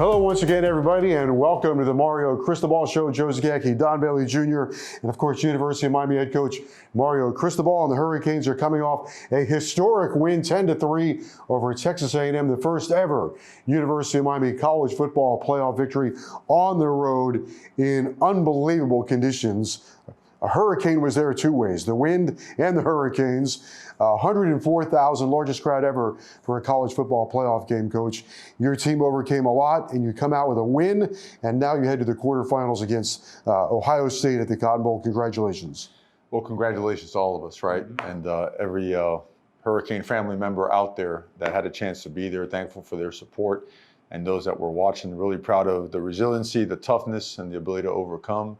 Hello once again, everybody, and welcome to the Mario Cristobal Show. Joe Zagacki, Don Bailey Jr., and of course, University of Miami head coach Mario Cristobal. And the Hurricanes are coming off a historic win, 10-3 over Texas A&M, the first ever University of Miami college football playoff victory on the road in unbelievable conditions. A hurricane was there two ways, the wind and the hurricanes. 104,000, largest crowd ever for a college football playoff game, Coach. Your team overcame a lot, and you come out with a win, and now you head to the quarterfinals against Ohio State at the Cotton Bowl. Congratulations. Well, congratulations to all of us, right? And every Hurricane family member out there that had a chance to be there, thankful for their support, and those that were watching, really proud of the resiliency, the toughness, and the ability to overcome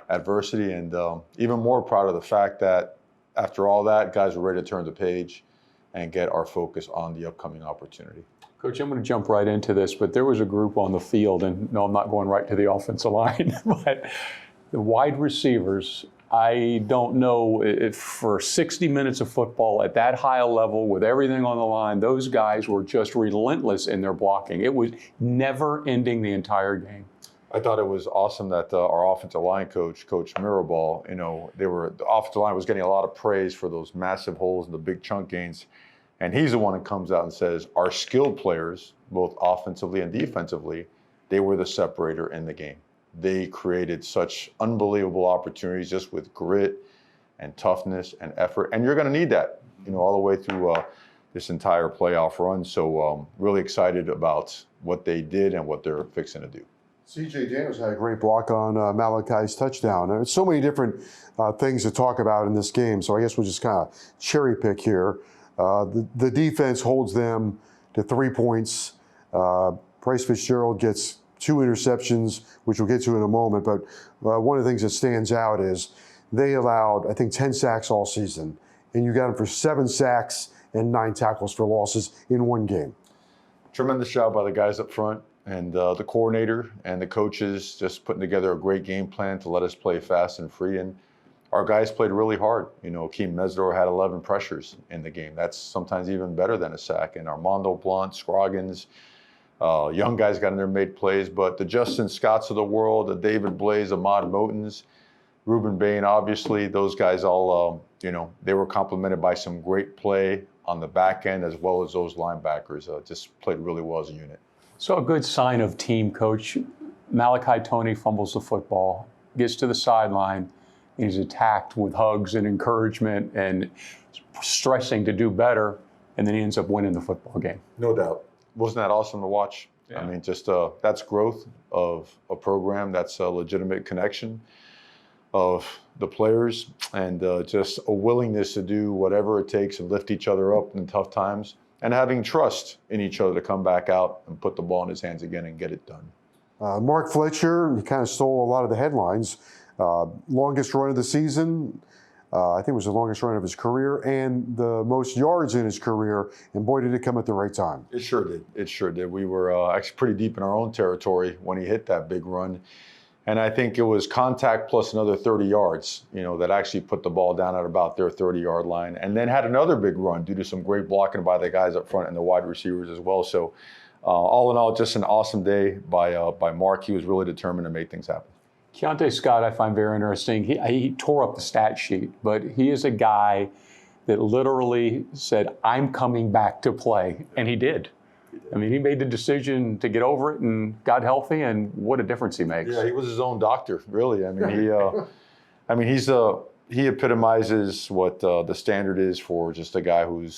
adversity, and even more proud of the fact that after all that, guys were ready to turn the page and get our focus on the upcoming opportunity. Coach, I'm going to jump right into this, but there was a group on the field, and no, I'm not going right to the offensive line, but the wide receivers, I don't know if for 60 minutes of football at that high a level with everything on the line, those guys were just relentless in their blocking. It was never ending the entire game. I thought it was awesome that our offensive line coach, Coach Mirabal, the offensive line was getting a lot of praise for those massive holes and the big chunk gains. And he's the one that comes out and says, our skilled players, both offensively and defensively, they were the separator in the game. They created such unbelievable opportunities just with grit and toughness and effort. And you're going to need that, all the way through this entire playoff run. So really excited about what they did and what they're fixing to do. C.J. Daniels had a great block on Malachi's touchdown. There's so many different things to talk about in this game, so I guess we'll just kind of cherry pick here. The defense holds them to 3 points. Bryce Fitzgerald gets 2 interceptions, which we'll get to in a moment, but one of the things that stands out is they allowed, I think, 10 sacks all season, and you got them for 7 sacks and 9 tackles for losses in one game. Tremendous job by the guys up front. And the coordinator and the coaches just putting together a great game plan to let us play fast and free. And our guys played really hard. Akeem Mesdor had 11 pressures in the game. That's sometimes even better than a sack. And Armando Blunt, Scroggins, young guys got in there, made plays. But the Justin Scotts of the world, the David Blaze, Ahmad Motens, Ruben Bain, obviously, those guys all, they were complemented by some great play on the back end, as well as those linebackers just played really well as a unit. So a good sign of team, Coach. Malachi Tony fumbles the football, gets to the sideline, and he's attacked with hugs and encouragement and stressing to do better, and then he ends up winning the football game. No doubt. Wasn't that awesome to watch? Yeah. I mean, just that's growth of a program. That's a legitimate connection of the players, and just a willingness to do whatever it takes and lift each other up in tough times. And having trust in each other to come back out and put the ball in his hands again and get it done. Mark Fletcher, he kind of stole a lot of the headlines. Longest run of the season, I think it was the longest run of his career, and the most yards in his career, and boy, did it come at the right time. It sure did. It sure did. We were actually pretty deep in our own territory when he hit that big run. And I think it was contact plus another 30 yards, that actually put the ball down at about their 30-yard line, and then had another big run due to some great blocking by the guys up front and the wide receivers as well. So all in all, just an awesome day by Mark. He was really determined to make things happen. Keonte Scott, I find very interesting. He tore up the stat sheet, but he is a guy that literally said, I'm coming back to play, and he did. I mean, he made the decision to get over it and got healthy, and what a difference he makes. Yeah, he was his own doctor, really. I mean, he epitomizes what the standard is for just a guy who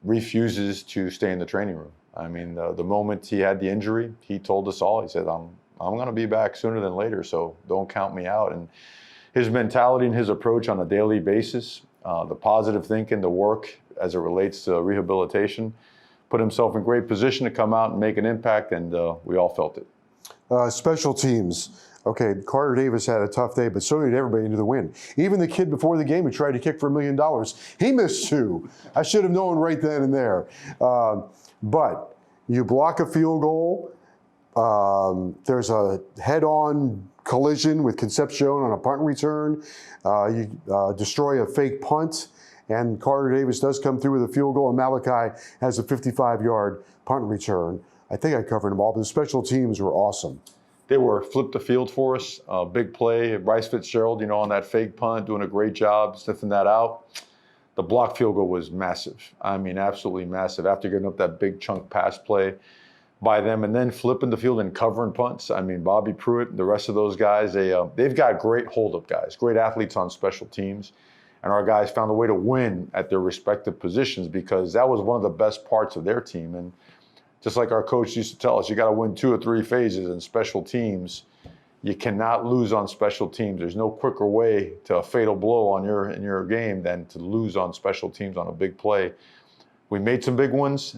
refuses to stay in the training room. I mean, the moment he had the injury, he told us all. He said, "I'm going to be back sooner than later, so don't count me out." And his mentality and his approach on a daily basis, the positive thinking, the work as it relates to rehabilitation, put himself in great position to come out and make an impact, and we all felt it. Special teams. Okay, Carter Davis had a tough day, but so did everybody into the win. Even the kid before the game who tried to kick for $1 million, he missed 2. I should have known right then and there. But you block a field goal. There's a head-on collision with Concepcion on a punt return. You destroy a fake punt. And Carter Davis does come through with a field goal, and Malachi has a 55-yard punt return. I think I covered them all, but the special teams were awesome. They were flipped the field for us. Big play. Bryce Fitzgerald, on that fake punt, doing a great job sniffing that out. The block field goal was massive. I mean, absolutely massive. After getting up that big chunk pass play by them and then flipping the field and covering punts. I mean, Bobby Pruitt, the rest of those guys, they've got great hold-up guys, great athletes on special teams. And our guys found a way to win at their respective positions because that was one of the best parts of their team. And just like our coach used to tell us, you got to win 2 or 3 phases in special teams. You cannot lose on special teams. There's no quicker way to a fatal blow in your game than to lose on special teams on a big play. We made some big ones,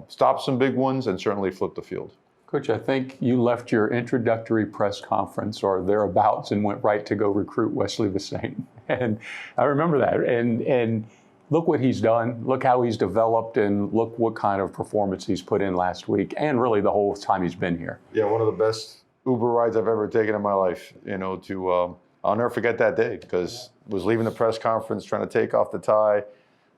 stopped some big ones, and certainly flipped the field. Coach, I think you left your introductory press conference or thereabouts and went right to go recruit Wesley Bissainthe. And I remember that. And look what he's done. Look how he's developed, and look what kind of performance he's put in last week, and really the whole time he's been here. Yeah, one of the best Uber rides I've ever taken in my life. I'll never forget that day because I was leaving the press conference, trying to take off the tie,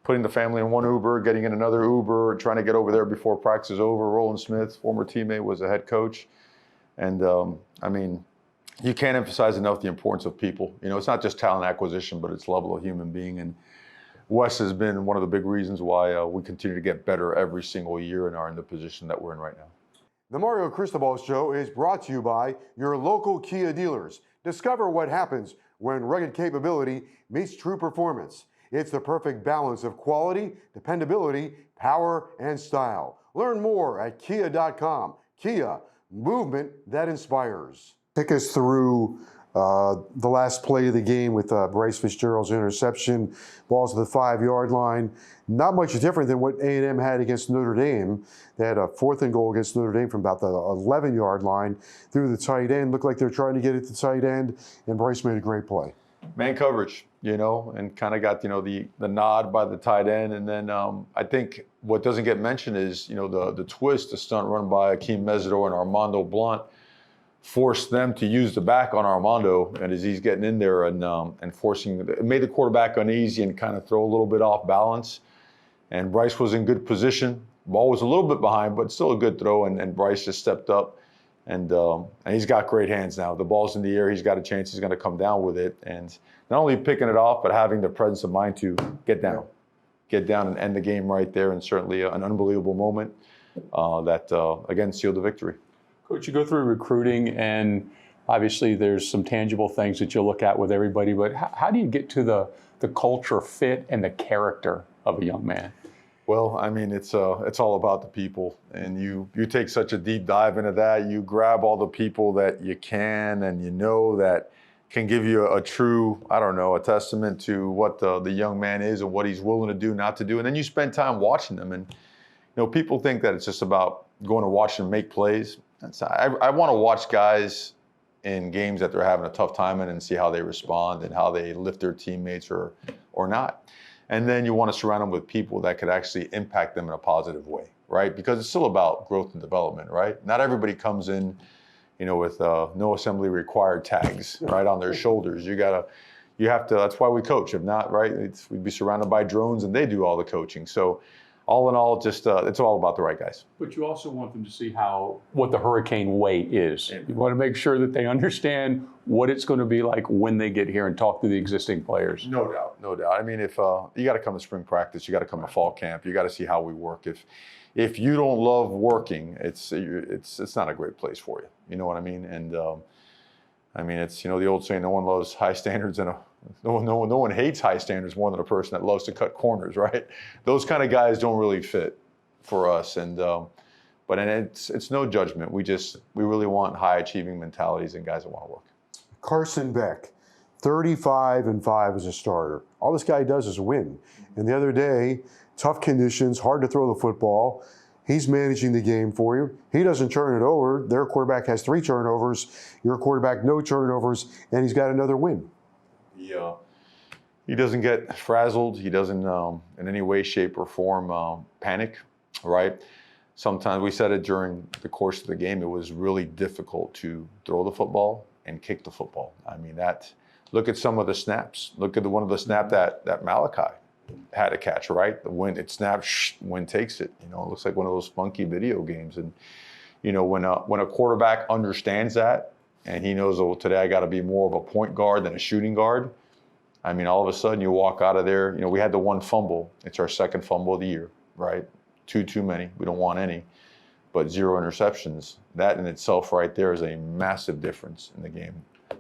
putting the family in one Uber, getting in another Uber, trying to get over there before practice is over. Roland Smith, former teammate, was the head coach. And you can't emphasize enough the importance of people. It's not just talent acquisition, but it's level of human being. And Wes has been one of the big reasons why we continue to get better every single year and are in the position that we're in right now. The Mario Cristobal Show is brought to you by your local Kia dealers. Discover what happens when rugged capability meets true performance. It's the perfect balance of quality, dependability, power, and style. Learn more at kia.com. Kia, movement that inspires. Take us through the last play of the game with Bryce Fitzgerald's interception, balls to the 5-yard line. Not much different than what A&M had against Notre Dame. They had a 4th and goal against Notre Dame from about the 11-yard line through the tight end. Looked like they're trying to get it to tight end, and Bryce made a great play. Man coverage, and kind of got, the nod by the tight end. And then I think what doesn't get mentioned is, the twist, the stunt run by Akeem Mesidor and Armando Blunt forced them to use the back on Armando, and as he's getting in there and forcing, it made the quarterback uneasy and kind of throw a little bit off balance. And Bryce was in good position. Ball was a little bit behind, but still a good throw, and Bryce just stepped up. And he's got great hands now. The ball's in the air. He's got a chance. He's going to come down with it. And not only picking it off, but having the presence of mind to get down and end the game right there. And certainly an unbelievable moment that, again, sealed the victory. Coach, you go through recruiting, and obviously there's some tangible things that you'll look at with everybody, but how do you get to the culture fit and the character of a young man? Well, it's all about the people, and you take such a deep dive into that. You grab all the people that you can, and that can give you a true, a testament to what the young man is and what he's willing to do, not to do. And then you spend time watching them, and people think that it's just about going to watch them make plays. I want to watch guys in games that they're having a tough time in and see how they respond and how they lift their teammates or not. And then you want to surround them with people that could actually impact them in a positive way, right? Because it's still about growth and development, right? Not everybody comes in, with no assembly required tags, right, on their shoulders. You have to, that's why we coach. If not, right, we'd be surrounded by drones and they do all the coaching. So all in all, just it's all about the right guys. But you also want them to see what the Hurricane way is. You want to make sure that they understand what it's going to be like when they get here and talk to the existing players. No doubt. If you got to come to spring practice, you got to come to fall camp. You got to see how we work. If you don't love working, it's not a great place for you. You know what I mean? And it's the old saying, no one loves high standards and no one hates high standards more than a person that loves to cut corners, right? Those kind of guys don't really fit for us. But it's no judgment. We really want high achieving mentalities and guys that want to work. Carson Beck, 35-5 as a starter. All this guy does is win. And the other day, tough conditions, hard to throw the football. He's managing the game for you. He doesn't turn it over. Their quarterback has 3 turnovers. Your quarterback, no turnovers, and he's got another win. He doesn't get frazzled. He doesn't, in any way, shape, or form, panic, right? Sometimes, we said it during the course of the game, it was really difficult to throw the football and kick the football. Look at some of the snaps. Look at one of the snap that Malachi had to catch, right? The wind, it snaps, wind takes it. It looks like one of those funky video games. And when a quarterback understands that and he knows, oh, today I got to be more of a point guard than a shooting guard. I mean, all of a sudden you walk out of there. We had the one fumble. It's our second fumble of the year, right? Two too many. We don't want any. But 0 interceptions. That in itself right there is a massive difference in the game.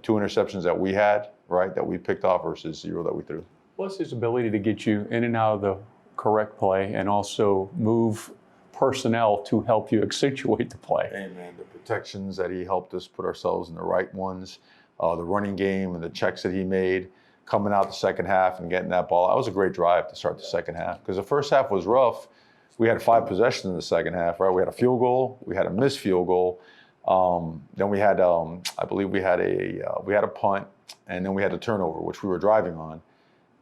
2 interceptions that we had, right, that we picked off versus 0 that we threw. Plus his ability to get you in and out of the correct play and also move personnel to help you accentuate the play. Amen. The protections that he helped us put ourselves in the right ones, the running game and the checks that he made, coming out the second half and getting that ball. That was a great drive to start the second half because the first half was rough. We had 5 possessions in the second half, right? We had a field goal, we had a missed field goal, then we had, I believe we had a punt, and then we had a turnover, which we were driving on,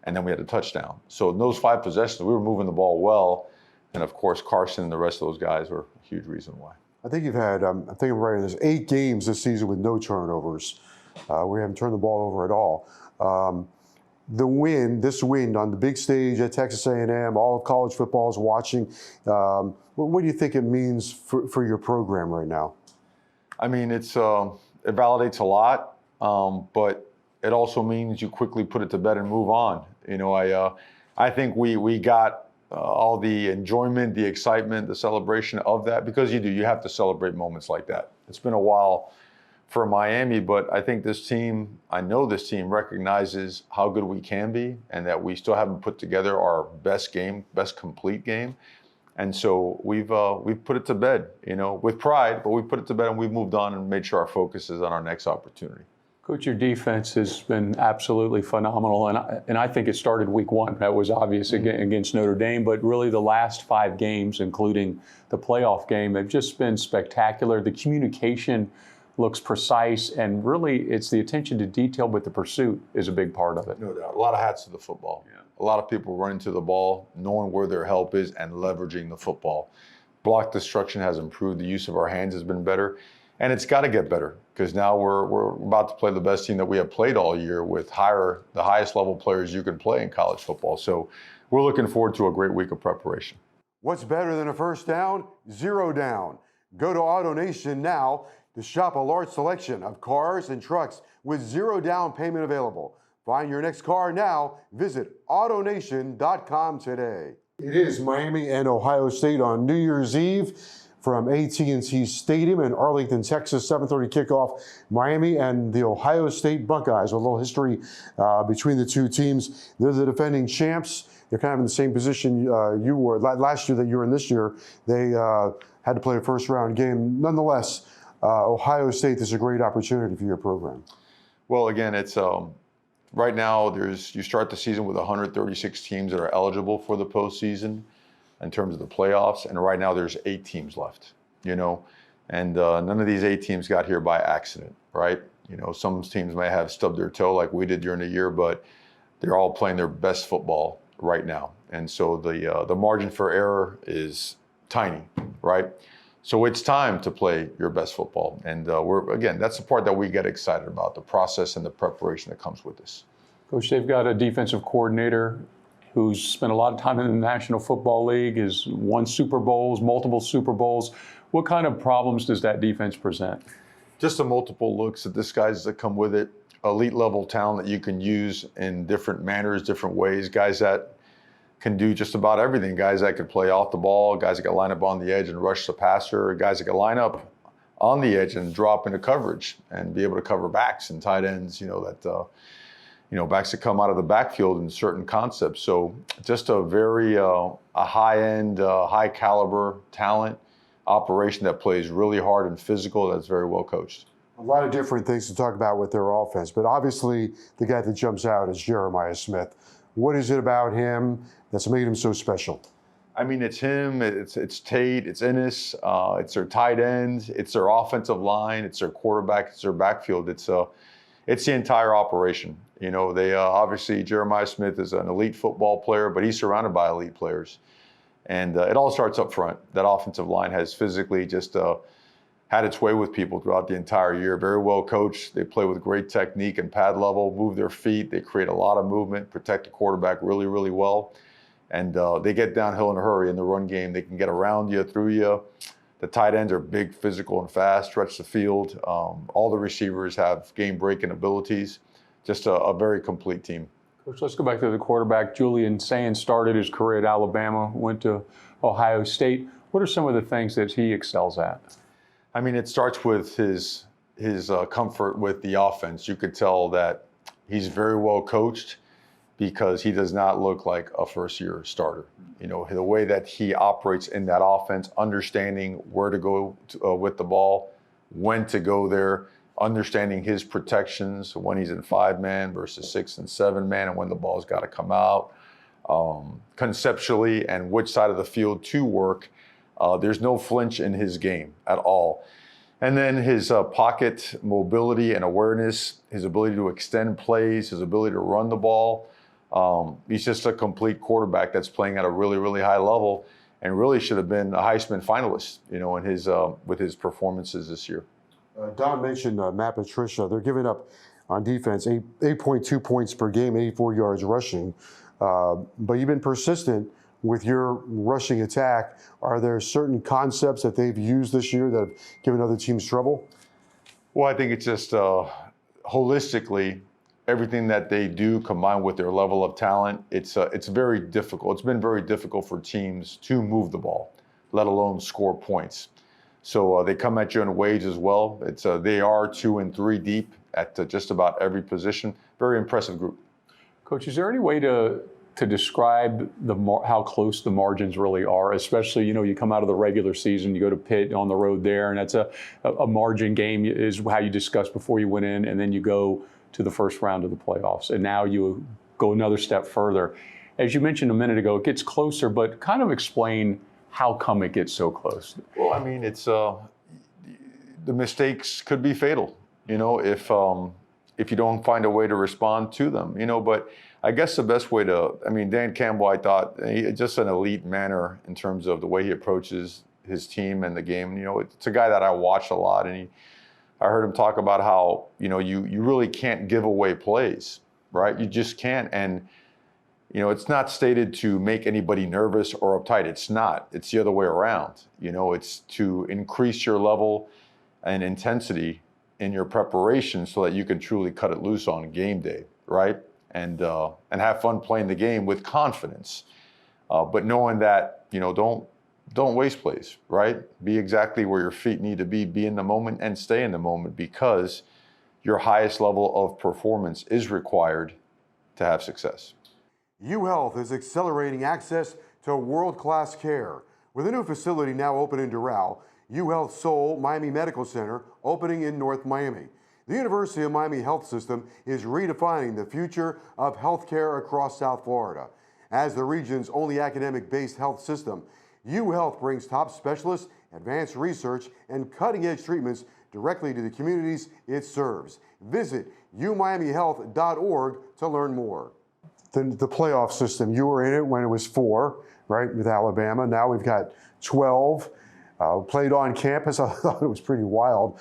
and then we had a touchdown. So in those 5 possessions, we were moving the ball well, and of course Carson and the rest of those guys were a huge reason why. I think you've had, I think I'm right, there's 8 games this season with no turnovers. We haven't turned the ball over at all. This win on the big stage at Texas A&M, all of college football is watching. What do you think it means for your program right now? I mean, it validates a lot, but it also means you quickly put it to bed and move on. I think we got all the enjoyment, the excitement, the celebration of that because you have to celebrate moments like that. It's been a while for Miami, but I think I know this team recognizes how good we can be and that we still haven't put together our best complete game. And so we've put it to bed, with pride, but we put it to bed and we've moved on and made sure our focus is on our next opportunity. Coach, your defense has been absolutely phenomenal, and I think it started week 1. That was obvious against Notre Dame, but really the last 5 games, including the playoff game, they've just been spectacular. The communication looks precise, and really it's the attention to detail, but the pursuit is a big part of it. No doubt. A lot of hats to the football. Yeah. A lot of people running to the ball, knowing where their help is, and leveraging the football. Block destruction has improved. The use of our hands has been better. And it's got to get better because now we're about to play the best team that we have played all year with the highest level players you can play in college football. So we're looking forward to a great week of preparation. What's better than a first down? 0 down. Go to AutoNation now to shop a large selection of cars and trucks with 0 down payment available. Find your next car now. Visit AutoNation.com today. It is Miami and Ohio State on New Year's Eve from AT&T Stadium in Arlington, Texas. 7:30 kickoff. Miami and the Ohio State Buckeyes. A little history between the two teams. They're the defending champs. They're kind of in the same position you were last year that you were in this year. They had to play a first-round game. Nonetheless, Ohio State is a great opportunity for your program. Well, again, it's right now you start the season with 136 teams that are eligible for the postseason in terms of the playoffs, and right now there's 8 teams left. And none of these 8 teams got here by accident, right? Some teams may have stubbed their toe like we did during the year, but they're all playing their best football right now, and so the margin for error is tiny, right? So it's time to play your best football. And that's the part that we get excited about, the process and the preparation that comes with this. Coach, they've got a defensive coordinator who's spent a lot of time in the National Football League, has won Super Bowls, multiple Super Bowls. What kind of problems does that defense present? Just the multiple looks at this guys that come with it, elite level talent that you can use in different manners, different ways, guys that can do just about everything. Guys that could play off the ball, guys that can line up on the edge and rush the passer, guys that can line up on the edge and drop into coverage and be able to cover backs and tight ends, backs that come out of the backfield in certain concepts. So just a very a high-end, high caliber talent operation that plays really hard and physical, that's very well coached. A lot of different things to talk about with their offense, but obviously the guy that jumps out is Jeremiah Smith. What is it about him that's made him so special? I mean, it's him, it's Tate, it's Ennis, it's their tight ends, it's their offensive line, it's their quarterback, it's their backfield. It's the entire operation. They obviously Jeremiah Smith is an elite football player, but he's surrounded by elite players, and it all starts up front. That offensive line has physically just had its way with people throughout the entire year. Very well coached. They play with great technique and pad level, move their feet. They create a lot of movement, protect the quarterback really, really well. And they get downhill in a hurry in the run game. They can get around you, through you. The tight ends are big, physical, and fast, stretch the field. All the receivers have game-breaking abilities. Just a very complete team. Coach, let's go back to the quarterback. Julian Sands started his career at Alabama, went to Ohio State. What are some of the things that he excels at? I mean, it starts with his comfort with the offense. You could tell that he's very well coached because he does not look like a first-year starter. You know, the way that he operates in that offense, understanding where to go with the ball, when to go there, understanding his protections when he's in 5-man versus 6 and 7-man, and when the ball's got to come out, conceptually, and which side of the field to work. There's no flinch in his game at all. And then his pocket mobility and awareness, his ability to extend plays, his ability to run the ball. He's just a complete quarterback that's playing at a really, really high level, and really should have been a Heisman finalist, you know, in his with his performances this year. Don mentioned Matt Patricia. They're giving up on defense 8.2 points per game, 84 yards rushing. But you've been persistent with your rushing attack. Are there certain concepts that they've used this year that have given other teams trouble? Well, I think it's just holistically, everything that they do combined with their level of talent, it's very difficult. It's been very difficult for teams to move the ball, let alone score points. So they come at you in waves as well. They are 2 and 3 deep at just about every position. Very impressive group. Coach, is there any way to describe how close the margins really are? Especially, you know, you come out of the regular season, you go to Pitt on the road there, and that's a margin game is how you discussed before you went in, and then you go to the first round of the playoffs. And now you go another step further. As you mentioned a minute ago, it gets closer, but kind of explain how come it gets so close. Well, I mean, it's the mistakes could be fatal, you know, if you don't find a way to respond to them, you know. But I guess the best way Dan Campbell, I thought, just an elite manner in terms of the way he approaches his team and the game. You know, it's a guy that I watch a lot, and I heard him talk about how, you know, you really can't give away plays, right? You just can't. And, you know, it's not stated to make anybody nervous or uptight. It's not. It's the other way around. You know, it's to increase your level and intensity in your preparation so that you can truly cut it loose on game day, right? And have fun playing the game with confidence. But knowing that, you know, don't waste plays, right? Be exactly where your feet need to be in the moment and stay in the moment, because your highest level of performance is required to have success. UHealth is accelerating access to world-class care. With a new facility now open in Doral, UHealth Seoul Miami Medical Center opening in North Miami. The University of Miami Health System is redefining the future of healthcare across South Florida. As the region's only academic-based health system, UHealth brings top specialists, advanced research, and cutting-edge treatments directly to the communities it serves. Visit umiamihealth.org to learn more. The playoff system, you were in it when it was 4, right, with Alabama. Now we've got 12. Played on campus. I thought it was pretty wild.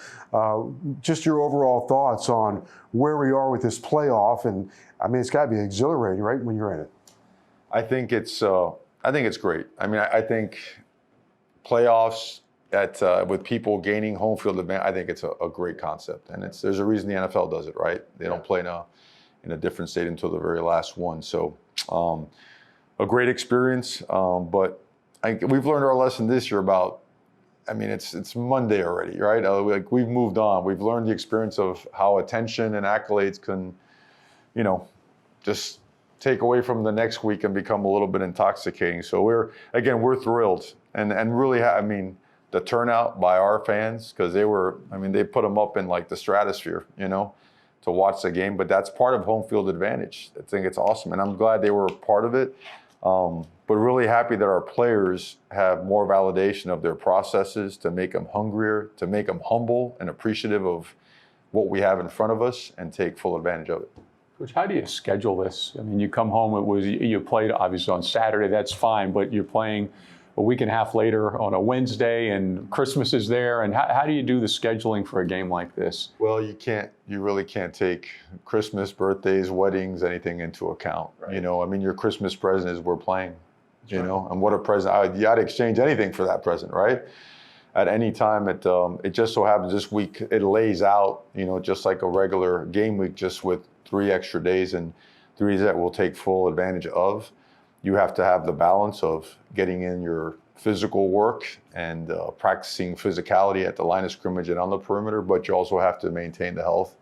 Just your overall thoughts on where we are with this playoff, and I mean, it's got to be exhilarating, right, when you're in it. I think it's great. I mean, I think playoffs with people gaining home field advantage, I think it's a great concept, and there's a reason the NFL does it, right? They don't play in a different state until the very last one. So, a great experience, but we've learned our lesson this year about. I mean, it's Monday already, right? Like, we've moved on. We've learned the experience of how attention and accolades can, you know, just take away from the next week and become a little bit intoxicating. So we're thrilled, and really, I mean, the turnout by our fans, because they put them up in like the stratosphere, you know, to watch the game. But that's part of home field advantage. I think it's awesome, and I'm glad they were a part of it. But really happy that our players have more validation of their processes to make them hungrier, to make them humble and appreciative of what we have in front of us, and take full advantage of it. Coach, how do you schedule this? I mean, you come home, you played obviously on Saturday, that's fine, but you're playing a week and a half later on a Wednesday, and Christmas is there. And how do you do the scheduling for a game like this? Well, you really can't take Christmas, birthdays, weddings, anything into account. Right. You know, I mean, your Christmas present is we're playing, you know, and what a present. I'd exchange anything for that present, right? at any time. It just so happens this week it lays out, just like a regular game week, just with 3 extra days and 3 that we'll take full advantage of. You have to have the balance of getting in your physical work and practicing physicality at the line of scrimmage and on the perimeter, but you also have to maintain the health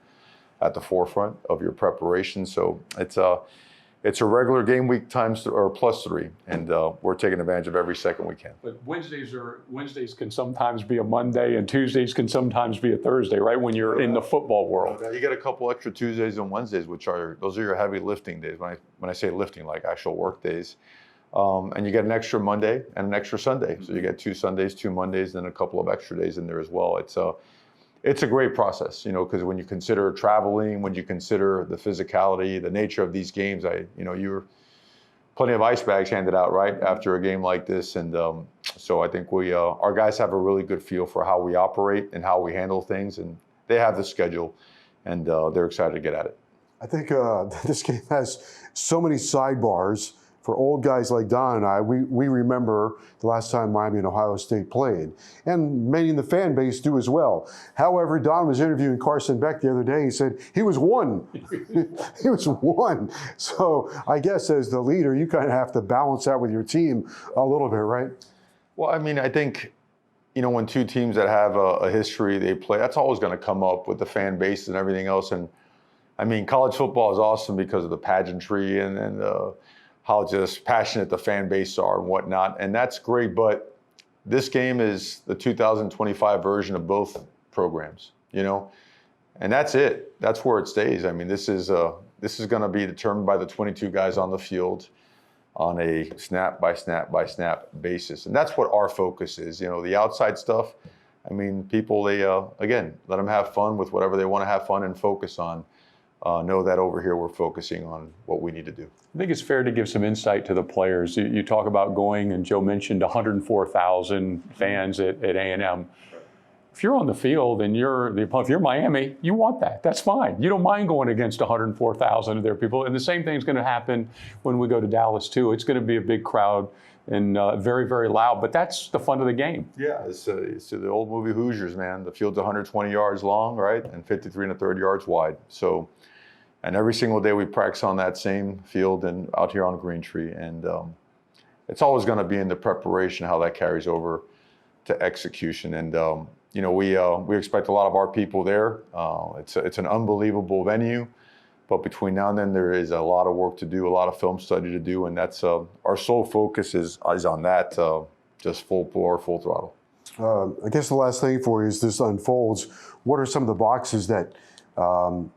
at the forefront of your preparation. So it's a regular game week +3, and we're taking advantage of every second we can. But Wednesdays can sometimes be a Monday, and Tuesdays can sometimes be a Thursday, right? When you're in the football world, you get a couple extra Tuesdays and Wednesdays, those are your heavy lifting days. When I say lifting, like actual work days, and you get an extra Monday and an extra Sunday. So you get 2 Sundays, 2 Mondays, and a couple of extra days in there as well. It's a great process, because when you consider traveling, when you consider the physicality, the nature of these games, you're plenty of ice bags handed out, right, after a game like this. And so I think our guys have a really good feel for how we operate and how we handle things. And they have the schedule, and they're excited to get at it. I think this game has so many sidebars. For old guys like Don and I, we remember the last time Miami and Ohio State played, and many in the fan base do as well. However, Don was interviewing Carson Beck the other day. He said he was one. He was one. So I guess as the leader, you kind of have to balance that with your team a little bit, right? Well, I mean, I think, when 2 teams that have a history, they play, that's always going to come up with the fan base and everything else. And I mean, college football is awesome because of the pageantry and how just passionate the fan base are and whatnot. And that's great, but this game is the 2025 version of both programs, and that's it. That's where it stays. I mean, this is going to be determined by the 22 guys on the field on a snap by snap by snap basis. And that's what our focus is. The outside stuff, I mean, people, again, let them have fun with whatever they want to have fun and focus on. Know that over here we're focusing on what we need to do. I think it's fair to give some insight to the players. You talk about going, and Joe mentioned 104,000 fans at A&M. If you're on the field and if you're Miami, you want that. That's fine. You don't mind going against 104,000 of their people. And the same thing's going to happen when we go to Dallas too. It's going to be a big crowd and very, very loud. But that's the fun of the game. Yeah, it's the old movie Hoosiers, man. The field's 120 yards long, right, and 53 1/3 yards wide. So. And every single day we practice on that same field and out here on Green Tree. And it's always going to be in the preparation, how that carries over to execution. And, we expect a lot of our people there. It's an unbelievable venue. But between now and then, there is a lot of work to do, a lot of film study to do. And that's our sole focus is on that, just full bore, full throttle. I guess the last thing for you as this unfolds, what are some of the boxes that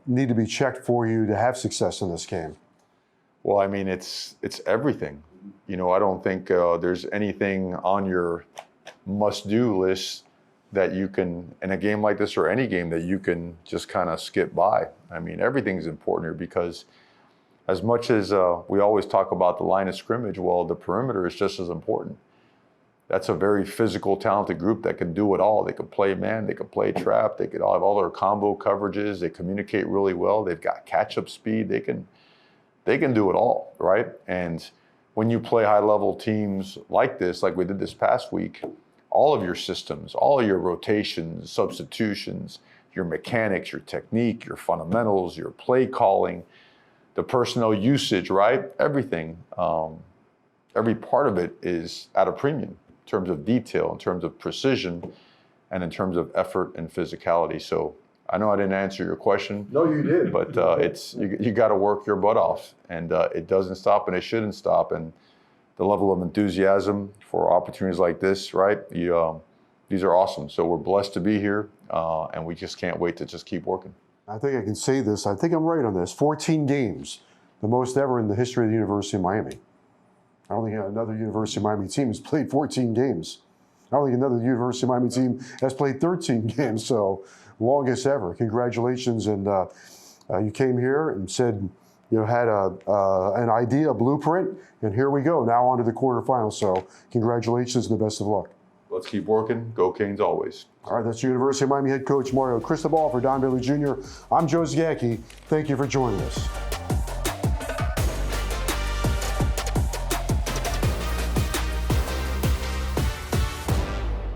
need to be checked for you to have success in this game? Well, I mean, it's everything. I don't think there's anything on your must-do list that you can, in a game like this or any game, that you can just kind of skip by. I mean, everything's important here because as much as we always talk about the line of scrimmage, well, the perimeter is just as important. That's a very physical, talented group that can do it all. They can play man, they can play trap, they can have all their combo coverages, they communicate really well, they've got catch-up speed, they can do it all, right? And when you play high-level teams like this, like we did this past week, all of your systems, all of your rotations, substitutions, your mechanics, your technique, your fundamentals, your play calling, the personnel usage, right? Everything, every part of it is at a premium. In terms of detail, in terms of precision, and in terms of effort and physicality. So I know I didn't answer your question. No, you did. But you got to work your butt off, and it doesn't stop, and it shouldn't stop. And the level of enthusiasm for opportunities like this, right? These are awesome. So we're blessed to be here, and we just can't wait to just keep working. I think I can say this. I think I'm right on this. 14 games, the most ever in the history of the University of Miami. I don't think another University of Miami team has played 14 games. I don't think another University of Miami team has played 13 games, so longest ever. Congratulations. And you came here and said you had an idea, a blueprint, and here we go, now on to the quarterfinals. So congratulations and the best of luck. Let's keep working. Go Canes always. All right, that's University of Miami head coach Mario Cristobal. For Don Bailey Jr., I'm Joe Zagacki. Thank you for joining us.